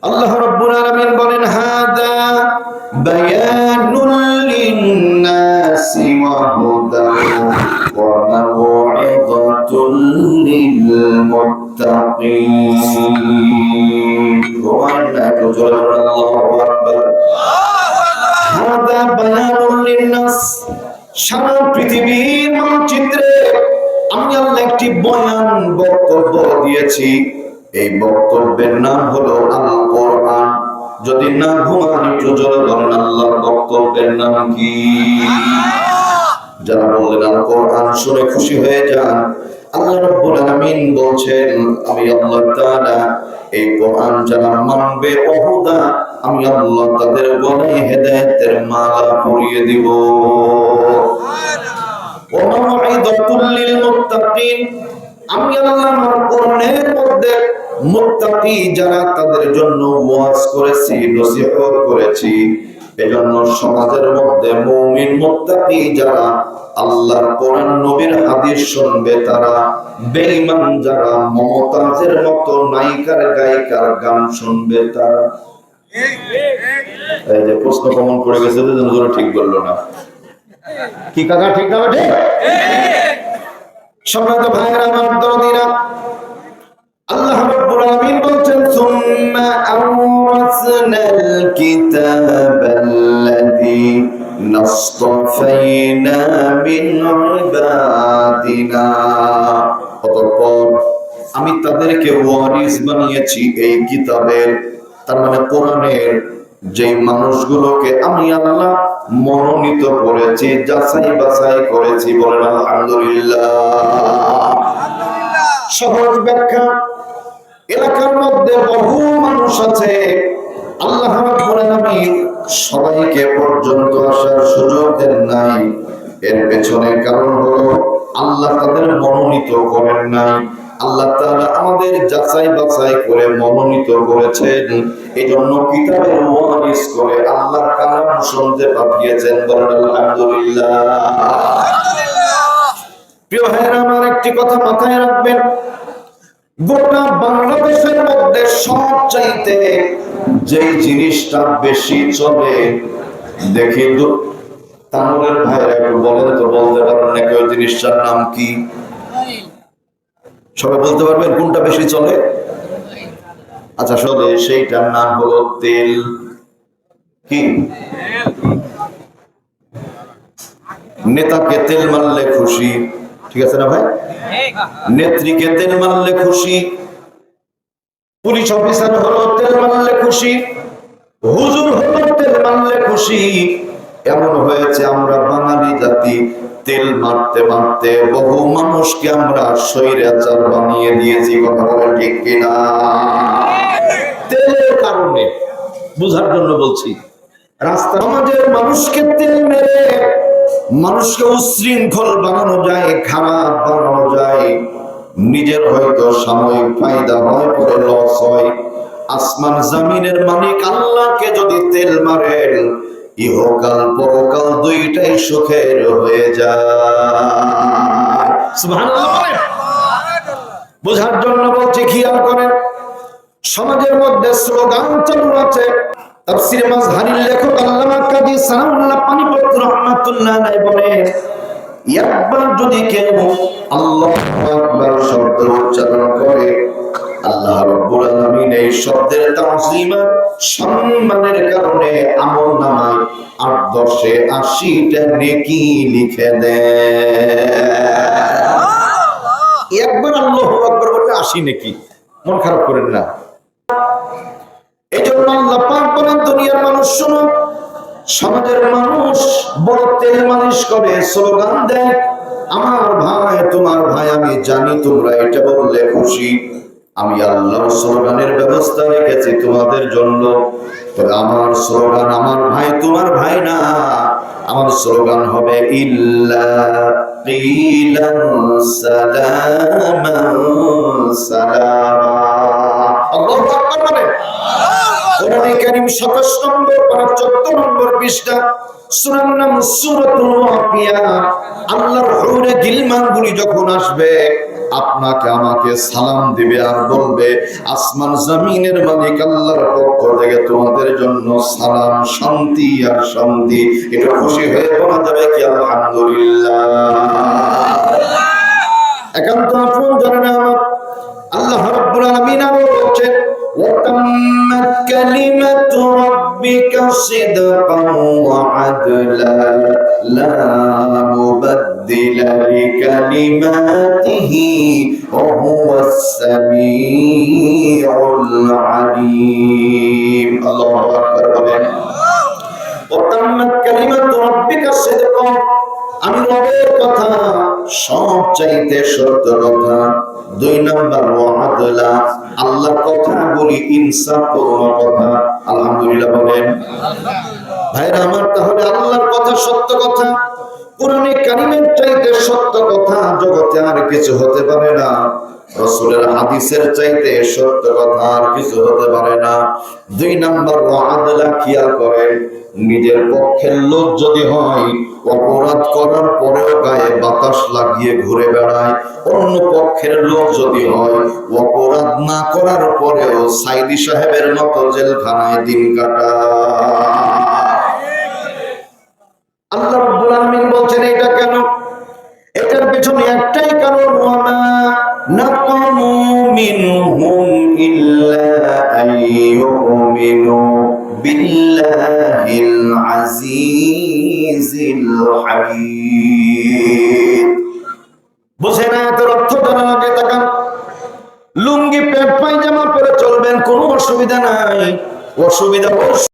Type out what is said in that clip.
আল্লাহ রাব্বুল আলামিন বলেন হাদা বায়ানুল লিন-নাসি ওয়া হুদান ওয়া মাও'ইযাতুল লিল-মুত্তাকিন। আল্লাহু আকবার। হাদা বায়ানুল লিন-নাস, সারা পৃথিবীর মানচিত্রে আমি আল্লাহ একটি বয়ান বক্তব্য দিয়েছি। এই বক্তব্যের নাম হলো আল কোরআন। যদি না ঘুমান একটু জোরে বলেন আল্লাহর বক্তব্যের নাম কি? যারা বললেন আল কোরআন শুনে খুশি হয়ে যান। আল্লাহ রাব্বুল আলামিন বলছেন আমি আল্লাহ তাআলা এই কোরআন যারা মানবে ওহুদা, আমি আল্লাহ তাদের গলায় হেদায়েতের মালা পরিয়ে দিব। ওয়া মাও'ইযাতুল লিল মুত্তাকিন, আমি আল্লাহ আমার কোরআনের মধ্যে মুত্তাকি যারা তাদের জন্য ওয়াজ করেছি, নসিহত করেছি। এজন্য সমাজের মধ্যে মুমিন মুত্তাকি যারা আল্লাহর কোরআন নবীর হাদিস শুনবে তারা, বেঈমান যারা মমতাজের মতো নায়িকার গায়িকার গান শুনবে তারা। এই যে প্রশ্ন কমন করে গেছে যে জোরে ঠিক বললো না কি কাকা, ঠিক না? ঠিক সম্মানিত ভাইরা আমার দরদিরা, আল্লাহ রাব্বুল আলামিন বলেন সুম্মা আওরাসনাল কিতাবাল্লাযী নাসতাফাইনা মিন ইবাদিনা, অতঃপর আমি তাদেরকে ওয়ারিস বানিয়েছি এই কিতাবের, তার মানে কোরআনের যে মানুষগুলোকে আমি আল্লাহ মনোনীত করেছি, যাচাই বাছাই করেছি। বলেন আলহামদুলিল্লাহ। সহজ ব্যাখ্যা, এলাকার মধ্যে বহু মানুষ আছে, আল্লাহ রাব্বুল আলামিন সবাইকে পর্যন্ত আসার সুযোগ দেন নাই। এর পেছনে কারণ হলো আল্লাহ তাদের মনোনীত করেন নাই। আল্লাহ তাআলা আমাদের যাচাই বাছাই করে মনোনীত করেছেন। এজন্য কিতাবের ওয়ারিস করে আল্লাহর কালাম শুনতে পাঠিয়েছেন। বলেন আলহামদুলিল্লাহ। প্রিয় ভাইরা আমার, একটি কথা মাথায় রাখবেন, গোটা বাংলাদেশের মধ্যে সবচাইতে যে জিনিসটা বেশি চলে, দেখি তানোরের ভাইরা একটু বলেন তো, বলতে পারেন নাকি ওই জিনিসটার নাম কি? সবাই বলতে পারবেন কোনটা বেশি চলে? আচ্ছা সবে সেইটার নাম হলো তেল। কি? নেতাকে তেল মারলে খুশি, ঠিক আছে না ভাই? নেত্রীকে তেল মারলে খুশি, পুলিশ অফিসার হলো তেল মারলে খুশি, হুজুর হলো তেল মারলে খুশি। এমন হয়েছে আমরা বাঙালি জাতি তেল মারতে মারতে বহু মানুষকে আমরা স্বৈরাচার বানিয়ে দিয়েছি। কথা বলেন ঠিক কিনা? তেলের কারণে, বুঝার জন্য বলছি, রাস্তা সমাজের মানুষকে তেল মেরে মানুষকে উশৃঙ্খল বানানো যায়, খারাপ বানানো যায়। নিজের হয়তো সাময়িক ফায়দা হয়, পরে লস হয়। আসমান জমিনের মালিক আল্লাহকে যদি তেল মারেন, ইহকাল পরকাল দুইটাই সুখের হয়ে যায়। সুবহানাল্লাহ বলেন। বোঝার জন্য বলছি, খেয়াল করেন, সমাজের মধ্যে স্লোগান চালু আছে। তাফসীর মাজহারির লেখক আল্লামা কাজী সানাউল্লাহ পানিপত্র রাহমাতুল্লাহ আলাইহি বলেন, একবার যদি কেউ আল্লাহু আকবার শব্দ উচ্চারণ করে, আল্লাহ রাব্বুল আলামিন এই শব্দের তাযীম সম্মানের কারণে আমলনামায় ৮-১০-এ ৮০টা নেকি লিখে দেন। একবার আল্লাহু আকবার বললে ৮০ নেকি। মন খারাপ করেন না। এজন্য আল্লাহ পাক বলেন, দুনিয়ার মানুষ শোনো, সমাজের মানুষ বড় তেল মালিশ করে, স্লোগান দেয়, আমার ভাই তোমার ভাই, আমি জানি তোমরা এটা বললে খুশি, আমি আল্লাহ স্লোগানের ব্যবস্থা রেখেছি তোমাদের জন্য। তবে আমার স্লোগান আমার ভাই তোমার ভাই না, আমার স্লোগান হবে ইল্লা কিলান সালামান সালামা। আল্লাহু আকবার বলেন। কোরআনে কারীম ২৭ নম্বর পারা ১৪ নম্বর পৃষ্ঠা, সূরার নাম সূরাতুল ওয়াকিয়া। আল্লাহর হুরে গিলমানগুলি যখন আসবে আপনাকে আমাকে সালাম দিবে আর বলবে, আসমান জমিনের মালিক আল্লাহর পক্ষ থেকে তোমাদের জন্য সালাম, শান্তি আর শান্তি। এটা খুশি হয়ে বলা যাবে কি আলহামদুলিল্লাহ। একান্ত আপন জানেন আমার আল্লাহ রাব্বুল আলামিন বলেছেন وَتَمَّتْ كَلِمَةُ رَبِّكَ صِدْقًا وَعَدْلًا لَا مُبَدِّلَ لِكَلِمَاتِهِ وَهُوَ السَّمِيعُ الْعَلِيمُ আল্লাহু আকবার বলেন وَتَمَّتْ كَلِمَةُ رَبِّكَ صِدْقًا আমি রবের কথা সব চাইতে সত্য কথা। 2 নাম্বার ওয়াদলা আল্লাহর কথা বলি ইনসাফপূর্ণ কথা। আলহামদুলিল্লাহ বলেন ভাইরা আমার। তাহলে আল্লাহর কথা সত্য কথা, কোরআনে কারিমের চাইতে সত্য কথা জগতে আর কিছু হতে পারে না। রাসূলের হাদিসের চাইতে সত্য কথা আর কিছু হতে পারে না। 2 নাম্বার ওয়াদলা খেয়াল করেন, নিজের পক্ষের লোক যদি হয় অপরাধ করার পরেও গায়ে বাতাস লাগিয়ে ঘুরে বেড়ায়, অন্য পক্ষের লোক যদি হয় অপরাধ না করার পরেও সাইদি সাহেবের মতো জেলখানায় দিন কাটায়। আল্লাহ রাব্বুল আলামিন বলছেন এটা কেন? এটার পেছনে একটাই কারণ, ওয়ামা নাকামু মিনহুম ইল্লা আইয়ুমিনু বিল্লাহিল আজিজিল হামিদ। বুঝেন আয়াতের অর্থ জানার আগে তাকান। লুঙ্গি প্যান্ট পায়জামা পরে চলবেন, কোনো অসুবিধা নাই। অসুবিধা